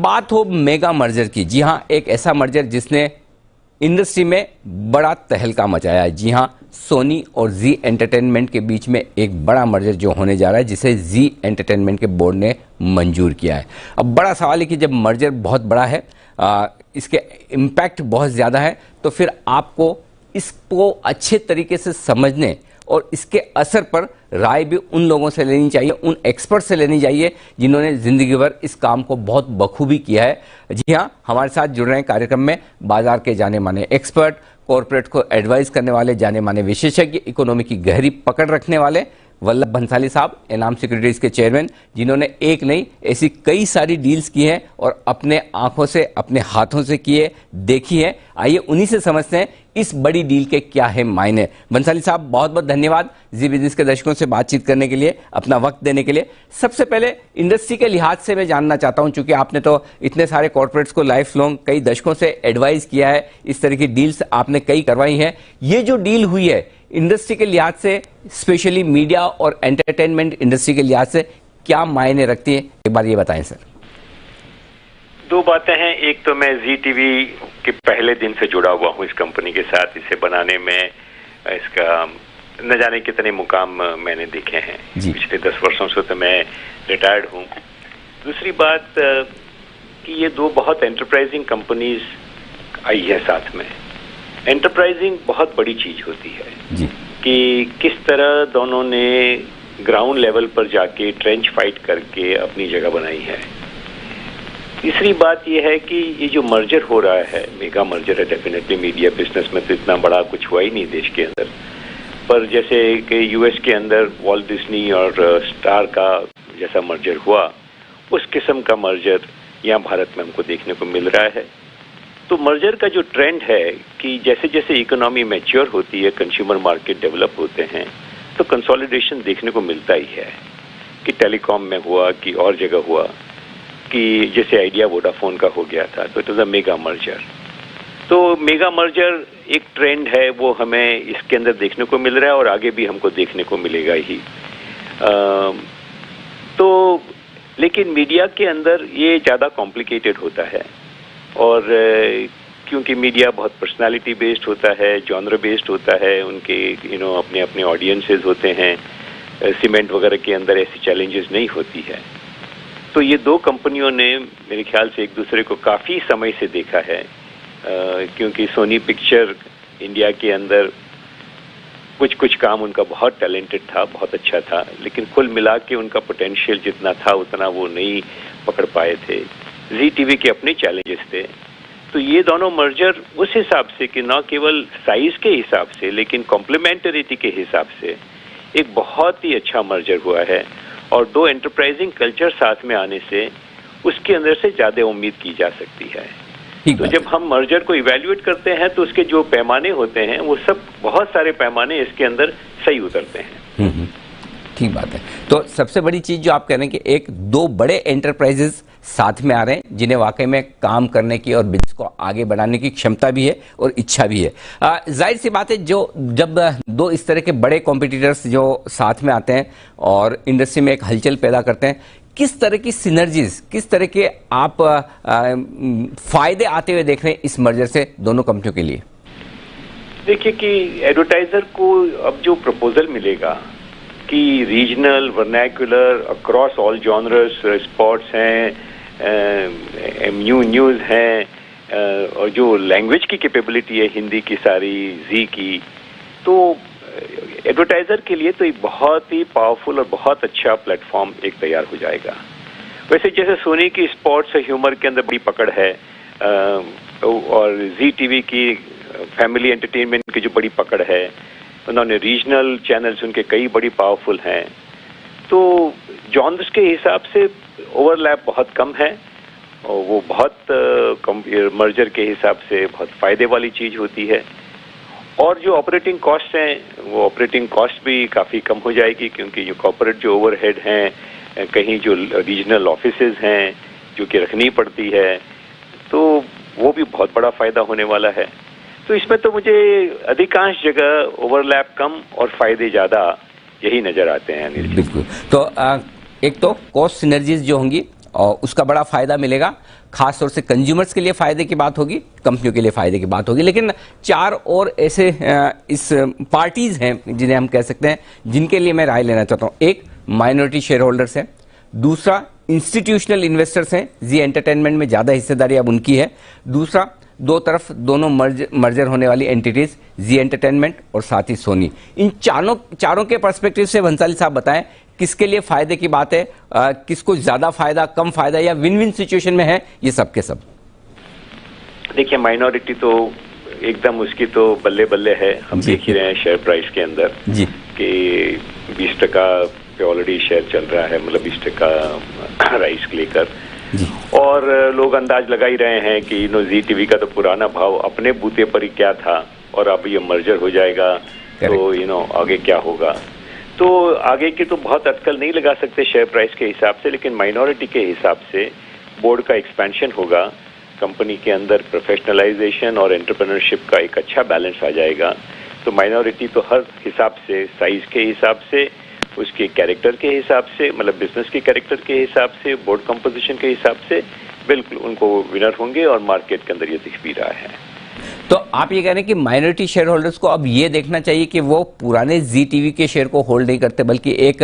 बात हो mega merger की, जी हाँ, एक ऐसा मर्जर जिसने इंडस्ट्री में बड़ा तहलका मचाया है। जी हाँ, सोनी और जी एंटरटेनमेंट के बीच में एक बड़ा मर्जर जो होने जा रहा है, जिसे जी एंटरटेनमेंट के बोर्ड ने मंजूर किया है। अब बड़ा सवाल है कि जब मर्जर बहुत बड़ा है, इसके इम्पैक्ट बहुत ज़्यादा है, तो फिर आपको इसको अच्छे तरीके से समझने और इसके असर पर राय भी उन लोगों से लेनी चाहिए, उन एक्सपर्ट से लेनी चाहिए जिन्होंने जिंदगी भर इस काम को बहुत बखूबी किया है। जी हाँ, हमारे साथ जुड़ रहे हैं कार्यक्रम में बाजार के जाने माने एक्सपर्ट, कॉरपोरेट को एडवाइस करने वाले जाने माने विशेषज्ञ, इकोनॉमी की गहरी पकड़ रखने वाले वल्लभ भंसाली साहब, एनाम सिक्योरिटीज के चेयरमैन, जिन्होंने एक नहीं ऐसी कई सारी डील्स की हैं और अपने आंखों से, अपने हाथों से किए, देखी है। आइए उन्हीं से समझते हैं इस बड़ी डील के क्या है मायने। भंसाली साहब, बहुत बहुत धन्यवाद जी बिजनेस के दर्शकों से बातचीत करने के लिए, अपना वक्त देने के लिए। सबसे पहले इंडस्ट्री के लिहाज से मैं जानना चाहता हूं, चूंकि आपने तो इतने सारे कॉर्पोरेट्स को लाइफ लॉन्ग कई दशकों से एडवाइस किया है, इस तरह की डील्स आपने कई करवाई हैं। ये जो डील हुई है इंडस्ट्री के लिहाज से, स्पेशली मीडिया और एंटरटेनमेंट इंडस्ट्री के लिहाज से क्या मायने रखती है, एक बार ये बताएं सर। दो बातें हैं। एक तो मैं जी टीवी के पहले दिन से जुड़ा हुआ हूँ इस कंपनी के साथ। इसे बनाने में इसका न जाने कितने मुकाम मैंने देखे हैं पिछले 10 वर्षों से, तो मैं रिटायर्ड हूँ। दूसरी बात कि ये दो बहुत एंटरप्राइजिंग कंपनीज आई है साथ में। एंटरप्राइजिंग बहुत बड़ी चीज होती है जी। कि किस तरह दोनों ने ग्राउंड लेवल पर जाके ट्रेंच फाइट करके अपनी जगह बनाई है। तीसरी बात यह है कि ये जो मर्जर हो रहा है, मेगा मर्जर है, डेफिनेटली मीडिया बिजनेस में तो इतना बड़ा कुछ हुआ ही नहीं देश के अंदर, पर जैसे कि यूएस के अंदर वॉल्ट डिज्नी और स्टार का जैसा मर्जर हुआ, उस किस्म का मर्जर यहाँ भारत में हमको देखने को मिल रहा है। तो मर्जर का जो ट्रेंड है कि जैसे जैसे इकोनॉमी मैच्योर होती है, कंज्यूमर मार्केट डेवलप होते हैं, तो कंसोलिडेशन देखने को मिलता ही है। कि टेलीकॉम में हुआ, कि और जगह हुआ, कि जैसे आइडिया वोडाफोन का हो गया था, तो it was a mega merger. तो मेगा मर्जर एक ट्रेंड है, वो हमें इसके अंदर देखने को मिल रहा है और आगे भी हमको देखने को मिलेगा ही। तो लेकिन मीडिया के अंदर ये ज़्यादा कॉम्प्लिकेटेड होता है, और क्योंकि मीडिया बहुत पर्सनालिटी बेस्ड होता है, जॉनर बेस्ड होता है, उनके अपने अपने ऑडियंसेस होते हैं। सीमेंट वगैरह के अंदर ऐसी चैलेंजेस नहीं होती है। तो ये दो कंपनियों ने मेरे ख्याल से एक दूसरे को काफ़ी समय से देखा है, क्योंकि सोनी पिक्चर इंडिया के अंदर कुछ काम उनका बहुत टैलेंटेड था, बहुत अच्छा था, लेकिन कुल मिला के उनका पोटेंशियल जितना था उतना वो नहीं पकड़ पाए थे। जी टीवी के अपने चैलेंजेस थे। तो ये दोनों मर्जर उस हिसाब से कि न केवल साइज के हिसाब से लेकिन कॉम्प्लीमेंटरिटी के हिसाब से एक बहुत ही अच्छा मर्जर हुआ है, और दो एंटरप्राइजिंग कल्चर साथ में आने से उसके अंदर से ज्यादा उम्मीद की जा सकती है। तो जब हम मर्जर को इवैल्यूएट करते हैं तो उसके जो पैमाने होते हैं वो सब, बहुत सारे पैमाने इसके अंदर सही उतरते हैं। ठीक बात है। तो सबसे बड़ी चीज जो आप कह रहे हैं कि एक दो बड़े एंटरप्राइजेस साथ में आ रहे हैं जिन्हें वाकई में काम करने की और बिजनेस को आगे बढ़ाने की क्षमता भी है और इच्छा भी है। जाहिर सी बात है, जो जब दो इस तरह के बड़े कॉम्पिटिटर्स जो साथ में आते हैं और इंडस्ट्री में एक हलचल पैदा करते हैं, किस तरह की सिनर्जीज, किस तरह के आप फायदे आते हुए देख रहे हैं इस मर्जर से दोनों कंपनियों के लिए? देखिए कि एडवर्टाइजर को अब जो प्रपोजल मिलेगा कि regional, vernacular, across all genres, sports हैं, न्यूज़ हैं, और जो लैंग्वेज की कैपेबिलिटी है हिंदी की सारी, जी की, तो एडवर्टाइजर के लिए तो एक बहुत ही पावरफुल और बहुत अच्छा प्लेटफॉर्म एक तैयार हो जाएगा। वैसे जैसे सोनी की स्पोर्ट्स और ह्यूमर के अंदर बड़ी पकड़ है, और जी टीवी की फैमिली एंटरटेनमेंट की जो बड़ी पकड़ है, उन्होंने रीजनल चैनल्स उनके कई बड़ी पावरफुल हैं, तो जॉनर्स के हिसाब से ओवरलैप बहुत कम है, और वो बहुत मर्जर के हिसाब से बहुत फायदे वाली चीज होती है। और जो ऑपरेटिंग कॉस्ट हैं, वो ऑपरेटिंग कॉस्ट भी काफ़ी कम हो जाएगी, क्योंकि जो कॉर्पोरेट जो ओवरहेड हैं, कहीं जो रीजनल ऑफिसेज हैं जो कि रखनी पड़ती है, तो वो भी बहुत बड़ा फायदा होने वाला है। तो इसमें तो मुझे अधिकांश जगह ओवरलैप कम और फायदे ज़्यादा यही नज़र आते हैं अनिल। बिल्कुल। तो एक तो कॉस्ट सिनर्जीज जो होंगी और उसका बड़ा फायदा मिलेगा, खासतौर से कंज्यूमर्स के लिए फायदे की बात होगी, कंपनियों के लिए फायदे की बात होगी। लेकिन 4 और ऐसे इस पार्टीज हैं जिन्हें हम कह सकते हैं, जिनके लिए मैं राय लेना चाहता हूं। एक, माइनॉरिटी शेयर होल्डर्स हैं। दूसरा, इंस्टीट्यूशनल इन्वेस्टर्स हैं, जी एंटरटेनमेंट में ज्यादा हिस्सेदारी अब उनकी है। दूसरा, दो तरफ दोनों मर्जर होने वाली एंटिटीज, जी एंटरटेनमेंट और साथ ही सोनी। इन चारों के पर्सपेक्टिव से भंसाली साहब बताएं किसके लिए फायदे की बात है, किसको ज्यादा फायदा, कम फायदा या विन विन सिचुएशन में है ये सब के सब। देखिए, माइनॉरिटी तो एकदम उसकी तो बल्ले बल्ले है। हम देख ही रहे हैं शेयर प्राइस के अंदर जी कि 20% पे ऑलरेडी शेयर चल रहा है, मतलब 20% राइस को लेकर। और लोग अंदाज लगा ही रहे हैं कि जी टीवी का तो पुराना भाव अपने बूते पर ही क्या था, और अब ये मर्जर हो जाएगा तो आगे क्या होगा। तो आगे की तो बहुत अटकल नहीं लगा सकते शेयर प्राइस के हिसाब से, लेकिन माइनॉरिटी के हिसाब से बोर्ड का एक्सपेंशन होगा, कंपनी के अंदर प्रोफेशनलाइजेशन और एंटरप्रेन्योरशिप का एक अच्छा बैलेंस आ जाएगा। तो माइनॉरिटी तो हर हिसाब से, साइज के हिसाब से, उसके कैरेक्टर के हिसाब से, मतलब बिजनेस के कैरेक्टर के हिसाब से, बोर्ड कंपोजिशन के हिसाब से बिल्कुल उनको विनर होंगे, और मार्केट के अंदर ये दिख भी रहा है। तो आप ये कह रहे हैं कि माइनॉरिटी शेयर होल्डर्स को अब ये देखना चाहिए कि वो पुराने जी टीवी के शेयर को होल्ड नहीं करते, बल्कि एक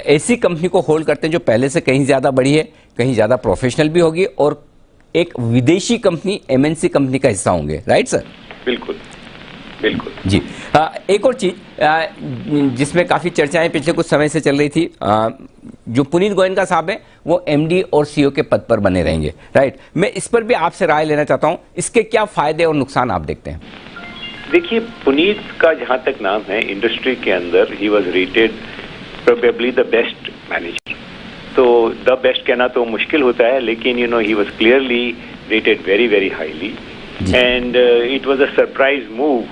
ऐसी कंपनी को होल्ड करते हैं जो पहले से कहीं ज्यादा बड़ी है, कहीं ज्यादा प्रोफेशनल भी होगी, और एक विदेशी कंपनी, एमएनसी कंपनी का हिस्सा होंगे। Right sir? बिल्कुल बिल्कुल जी। एक और चीज जिसमें काफी चर्चाएं पिछले कुछ समय से चल रही थी, जो पुनीत गोयनका साहब हैं वो एमडी और सीईओ के पद पर बने रहेंगे। राइट, मैं इस पर भी आपसे राय लेना चाहता हूं, इसके क्या फायदे और नुकसान आप देखते हैं? देखिए, पुनीत का जहां तक नाम है इंडस्ट्री के अंदर, he was rated probably the best manager. तो द बेस्ट कहना तो मुश्किल होता है, लेकिन he was clearly rated very very highly, and it was a surprise move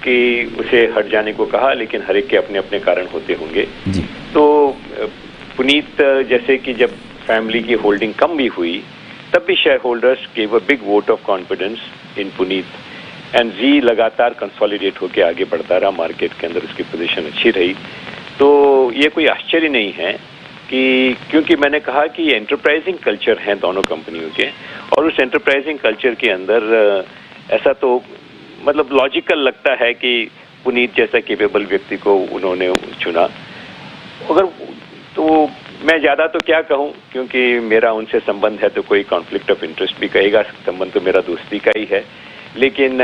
कि उसे हट जाने को कहा, लेकिन हर एक के अपने अपने कारण होते होंगे। तो पुनीत जैसे कि जब फैमिली की होल्डिंग कम भी हुई, तब भी shareholders gave a big vote of confidence in Puneet, and जी लगातार कंसोलिडेट होकर आगे बढ़ता रहा, मार्केट के अंदर उसकी पोजीशन अच्छी रही। तो ये कोई आश्चर्य नहीं है कि, क्योंकि मैंने कहा कि एंटरप्राइजिंग कल्चर है दोनों कंपनियों के, और उस एंटरप्राइजिंग कल्चर के अंदर ऐसा तो मतलब लॉजिकल लगता है कि पुनीत जैसा केपेबल व्यक्ति को उन्होंने चुना। अगर तो मैं ज्यादा तो क्या कहूं, क्योंकि मेरा उनसे संबंध है, तो कोई कॉन्फ्लिक्ट ऑफ इंटरेस्ट भी कहेगा, संबंध तो मेरा दोस्ती का ही है, लेकिन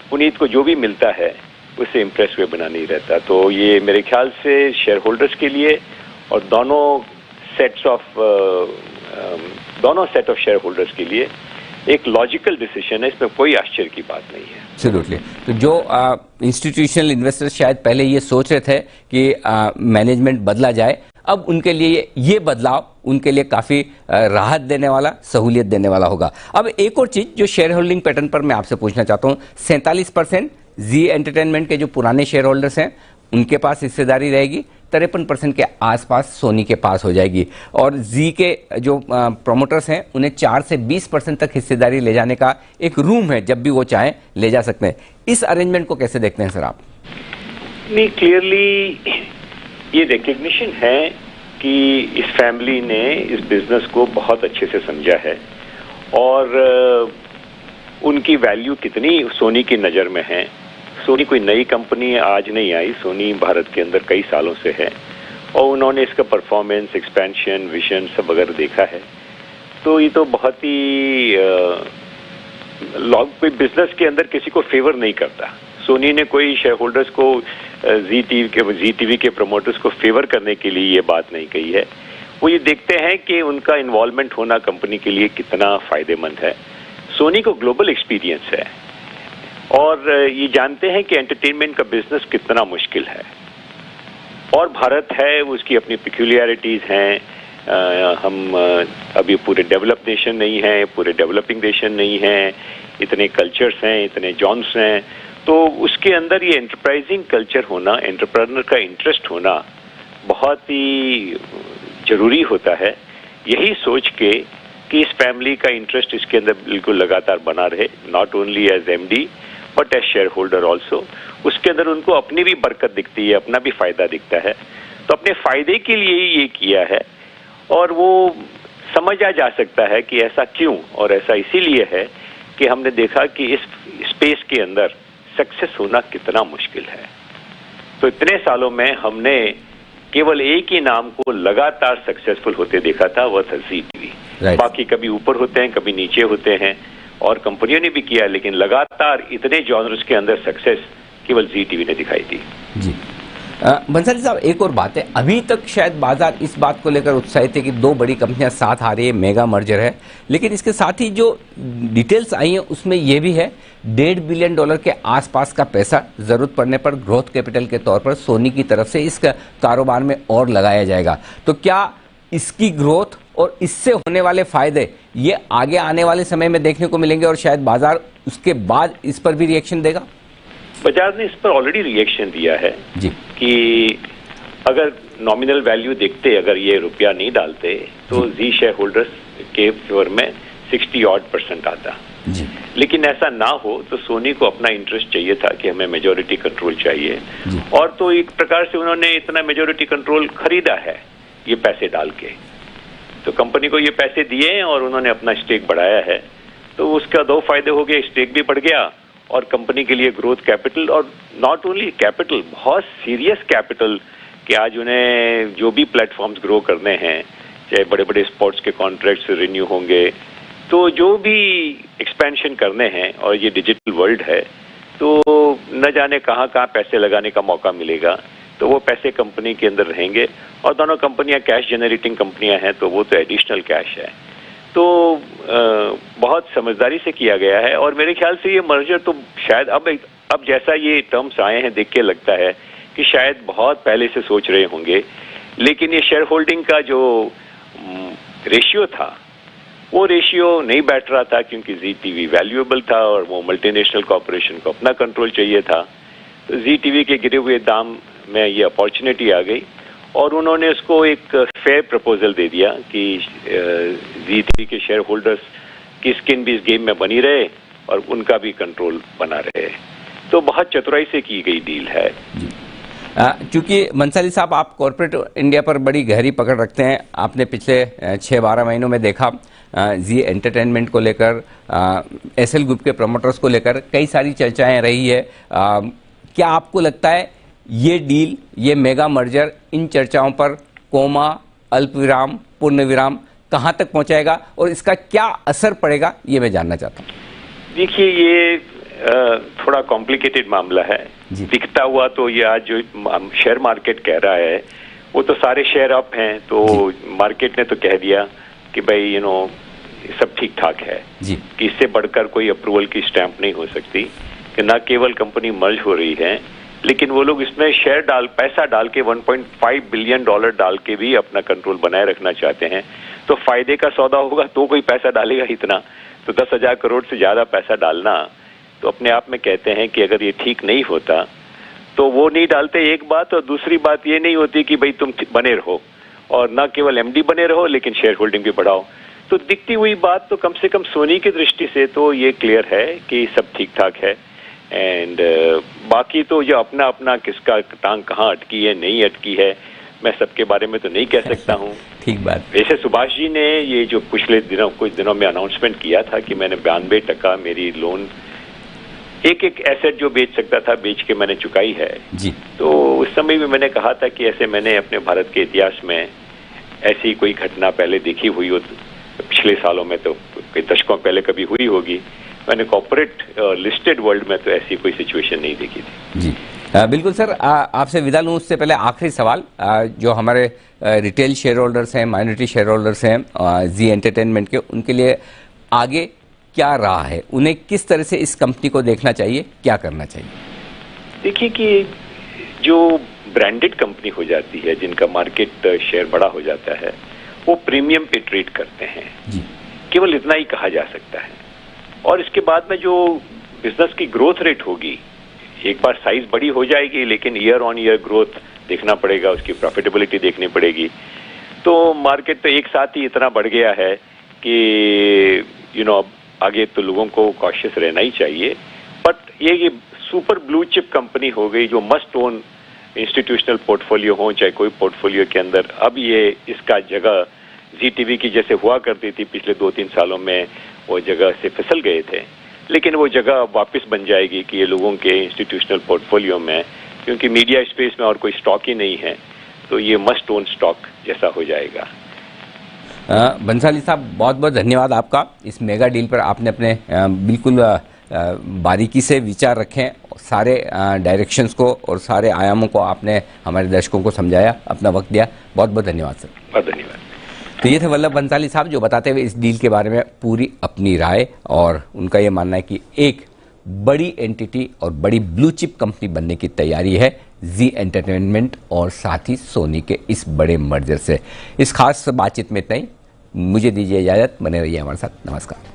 पुनीत को जो भी मिलता है उससे इम्प्रेस हुए बना नहीं रहता। तो ये मेरे ख्याल से शेयर होल्डर्स के लिए और दोनों सेट ऑफ शेयर होल्डर्स के लिए एक लॉजिकल डिसीजन है, इसमें कोई आश्चर्य की बात नहीं है। एब्सोल्युटली। तो जो इंस्टीट्यूशनल इन्वेस्टर्स शायद पहले ये सोच रहे थे कि मैनेजमेंट बदला जाए, अब उनके लिए ये बदलाव उनके लिए काफी राहत देने वाला, सहूलियत देने वाला होगा। अब एक और चीज जो शेयर होल्डिंग पैटर्न पर मैं आपसे पूछना चाहता हूं, 47% जी एंटरटेनमेंट के जो पुराने शेयर होल्डर्स हैं उनके पास हिस्सेदारी रहेगी, 53% के आसपास सोनी के पास हो जाएगी, और जी के जो प्रोमोटर्स हैं उन्हें 4 से 20% तक हिस्सेदारी ले जाने का एक रूम है, जब भी वो चाहें ले जा सकते हैं। इस अरेंजमेंट को कैसे देखते हैं सर आप? नहीं, क्लियरली ये रिकग्निशन है कि इस फैमिली ने इस बिजनेस को बहुत अच्छे से समझा है, और उनकी वैल्यू कितनी सोनी की नज़र में है। सोनी कोई नई कंपनी आज नहीं आई, सोनी भारत के अंदर कई सालों से है, और उन्होंने इसका परफॉर्मेंस, एक्सपेंशन, विजन सब अगर देखा है, तो ये तो बहुत ही कोई बिजनेस के अंदर किसी को फेवर नहीं करता। सोनी ने कोई शेयर होल्डर्स को, जी टीवी के प्रमोटर्स को फेवर करने के लिए ये बात नहीं कही है। वो ये देखते हैं कि उनका इन्वॉल्वमेंट होना कंपनी के लिए कितना फायदेमंद है। सोनी को ग्लोबल एक्सपीरियंस है, और ये जानते हैं कि एंटरटेनमेंट का बिजनेस कितना मुश्किल है, और भारत है, उसकी अपनी पिक्यूलियरिटीज हैं। हम अभी पूरे डेवलप नेशन नहीं है, पूरे डेवलपिंग नेशन नहीं है, इतने कल्चर्स हैं, इतने जॉन्स हैं, तो उसके अंदर ये एंटरप्राइजिंग कल्चर होना, एंटरप्रेन्योर का इंटरेस्ट होना बहुत ही जरूरी होता है। यही सोच के कि इस फैमिली का इंटरेस्ट इसके अंदर बिल्कुल लगातार बना रहे, not only as MD but as share holder also, उसके अंदर उनको अपनी भी बरकत दिखती है, अपना भी फायदा दिखता है, तो अपने फायदे के लिए ही ये किया है। और वो समझा जा सकता है कि ऐसा क्यों, और ऐसा इसीलिए है कि हमने देखा कि इस स्पेस के अंदर सक्सेस होना कितना मुश्किल है। तो इतने सालों में हमने केवल एक ही नाम को लगातार सक्सेसफुल होते देखा था, वह था जी टीवी। बाकी कभी ऊपर होते हैं, कभी नीचे होते हैं, और कंपनियों ने भी किया, लेकिन लगातार इतने जॉनर्स के अंदर सक्सेस केवल जी टीवी ने दिखाई दी। जी बंसाली साहब, एक और बात है, अभी तक शायद बाजार इस बात को लेकर उत्साहित है कि दो बड़ी कंपनियां साथ आ रही है, मेगा मर्जर है, लेकिन इसके साथ ही जो डिटेल्स आई हैं उसमें यह भी है $1.5 बिलियन के आसपास का पैसा जरूरत पड़ने पर ग्रोथ कैपिटल के तौर पर सोनी की तरफ से इस कारोबार में और लगाया जाएगा। तो क्या इसकी ग्रोथ और इससे होने वाले फायदे ये आगे आने वाले समय में देखने को मिलेंगे और शायद बाजार उसके बाद इस पर भी रिएक्शन देगा? बाजार ने इस पर ऑलरेडी रिएक्शन दिया है जी, कि अगर नॉमिनल वैल्यू देखते, अगर ये रुपया नहीं डालते तो जी शेयर होल्डर्स के फेवर में 60% आता जी। लेकिन ऐसा ना हो तो सोनी को अपना इंटरेस्ट चाहिए था कि हमें मेजॉरिटी कंट्रोल चाहिए, और तो एक प्रकार से उन्होंने इतना मेजॉरिटी कंट्रोल खरीदा है ये पैसे डाल के। तो कंपनी को ये पैसे दिए हैं और उन्होंने अपना स्टेक बढ़ाया है, तो उसका दो फायदे हो गए, स्टेक भी बढ़ गया और कंपनी के लिए ग्रोथ कैपिटल, और नॉट ओनली कैपिटल, बहुत सीरियस कैपिटल कि आज उन्हें जो भी प्लेटफॉर्म्स ग्रो करने हैं, चाहे बड़े बड़े स्पोर्ट्स के कॉन्ट्रैक्ट्स रिन्यू होंगे, तो जो भी एक्सपेंशन करने हैं, और ये डिजिटल वर्ल्ड है तो न जाने कहाँ कहाँ पैसे लगाने का मौका मिलेगा, तो वो पैसे कंपनी के अंदर रहेंगे। और दोनों कंपनियां कैश जनरेटिंग कंपनियां हैं, तो वो तो एडिशनल कैश है। तो बहुत समझदारी से किया गया है, और मेरे ख्याल से ये मर्जर तो शायद अब जैसा ये टर्म्स आए हैं देख के लगता है कि शायद बहुत पहले से सोच रहे होंगे, लेकिन ये शेयर होल्डिंग का जो रेशियो था वो रेशियो नहीं बैठ रहा था, क्योंकि जी टीवी वैल्यूएबल था और वो मल्टीनेशनल कॉर्पोरेशन को अपना कंट्रोल चाहिए था। तो जी टीवी के गिरे हुए दाम में ये अपॉर्चुनिटी आ गई, और उन्होंने उसको एक फेयर प्रपोजल दे दिया कि जी टीवी के शेयर होल्डर्स की स्किन भी इस गेम में बनी रहे और उनका भी कंट्रोल बना रहे। तो बहुत चतुराई से की गई डील है। क्योंकि मंसाली साहब, आप कॉर्पोरेट इंडिया पर बड़ी गहरी पकड़ रखते हैं। आपने पिछले 6-12 महीनों में देखा जी एंटरटेनमेंट को लेकर, एसएल ग्रुप के प्रमोटर्स को लेकर कई सारी चर्चाएं रही है। क्या आपको लगता है ये डील, ये मेगा मर्जर इन चर्चाओं पर कोमा, अल्पविराम, पूर्णविराम कहां तक पहुंचाएगा और इसका क्या असर पड़ेगा, ये मैं जानना चाहता हूं। देखिए, ये थोड़ा कॉम्प्लिकेटेड मामला है। दिखता हुआ तो ये आज जो शेयर मार्केट कह रहा है वो तो सारे शेयर अप हैं, तो मार्केट ने तो कह दिया कि भाई सब ठीक ठाक है जी, कि इससे बढ़कर कोई अप्रूवल की स्टैंप नहीं हो सकती, कि न केवल कंपनी मर्ज हो रही है, लेकिन वो लोग इसमें पैसा डाल के $1.5 बिलियन डाल के भी अपना कंट्रोल बनाए रखना चाहते हैं। तो फायदे का सौदा होगा तो कोई पैसा डालेगा इतना, तो 10,000 करोड़ से ज्यादा पैसा डालना तो अपने आप में कहते हैं कि अगर ये ठीक नहीं होता तो वो नहीं डालते, एक बात। और दूसरी बात ये नहीं होती कि भाई तुम बने रहो और न केवल एमडी बने रहो लेकिन शेयर होल्डिंग भी बढ़ाओ। तो दिखती हुई बात तो कम से कम सोनी की दृष्टि से तो ये क्लियर है कि सब ठीक ठाक है। एंड बाकी तो जो अपना अपना किसका टांग कहाँ अटकी है नहीं अटकी है, मैं सबके बारे में तो नहीं कह सकता हूँ। ठीक बात। वैसे सुभाष जी ने ये जो पिछले कुछ दिनों में अनाउंसमेंट किया था कि मैंने 92% मेरी लोन एक एसेट जो बेच सकता था बेच के मैंने चुकाई है जी। तो उस समय भी मैंने कहा था कि ऐसे मैंने अपने भारत के इतिहास में ऐसी कोई घटना पहले देखी हुई हो, पिछले सालों में तो कई दशकों पहले कभी हुई होगी, मैंने कॉर्पोरेट लिस्टेड वर्ल्ड में तो ऐसी कोई सिचुएशन नहीं देखी थी जी। बिल्कुल सर, आपसे विदा लूँ उससे पहले आखिरी सवाल, जो हमारे रिटेल शेयर होल्डर्स हैं, माइनॉरिटी शेयर होल्डर्स हैं जी एंटरटेनमेंट के, उनके लिए आगे क्या रहा है, उन्हें किस तरह से इस कंपनी को देखना चाहिए, क्या करना चाहिए? देखिए कि जो ब्रांडेड कंपनी हो जाती है, जिनका मार्केट शेयर बड़ा हो जाता है, वो प्रीमियम पे ट्रेड करते हैं जी। केवल इतना ही कहा जा सकता है। और इसके बाद में जो बिजनेस की ग्रोथ रेट होगी, एक बार साइज बड़ी हो जाएगी लेकिन ईयर ऑन ईयर ग्रोथ देखना पड़ेगा, उसकी प्रॉफिटेबिलिटी देखनी पड़ेगी। तो मार्केट तो एक साथ ही इतना बढ़ गया है कि अब आगे तो लोगों को कॉशियस रहना ही चाहिए। बट ये सुपर ब्लू चिप कंपनी हो गई जो मस्ट ओन इंस्टीट्यूशनल पोर्टफोलियो हो, चाहे कोई पोर्टफोलियो के अंदर, अब ये इसका जगह जी टीवी की जैसे हुआ करती थी पिछले 2-3 सालों में, वो जगह से फिसल गए थे, लेकिन वो जगह वापस बन जाएगी कि ये लोगों के इंस्टीट्यूशनल पोर्टफोलियो में, क्योंकि मीडिया स्पेस में और कोई स्टॉक ही नहीं है, तो ये मस्ट ओन स्टॉक जैसा हो जाएगा। बंसाली साहब, बहुत बहुत धन्यवाद आपका। इस मेगा डील पर आपने अपने बिल्कुल बारीकी से विचार रखें, सारे डायरेक्शंस को और सारे आयामों को आपने हमारे दर्शकों को समझाया, अपना वक्त दिया। बहुत बहुत धन्यवाद सर। बहुत धन्यवाद। तो ये थे वल्लभ बंसाली साहब, जो बताते हुए इस डील के बारे में पूरी अपनी राय, और उनका ये मानना है कि एक बड़ी एंटिटी और बड़ी ब्लू चिप कंपनी बनने की तैयारी है जी एंटरटेनमेंट और साथ ही सोनी के इस बड़े मर्जर से। इस खास बातचीत में इतना ही। मुझे दीजिए इजाजत, बने रहिए हमारे साथ। नमस्कार।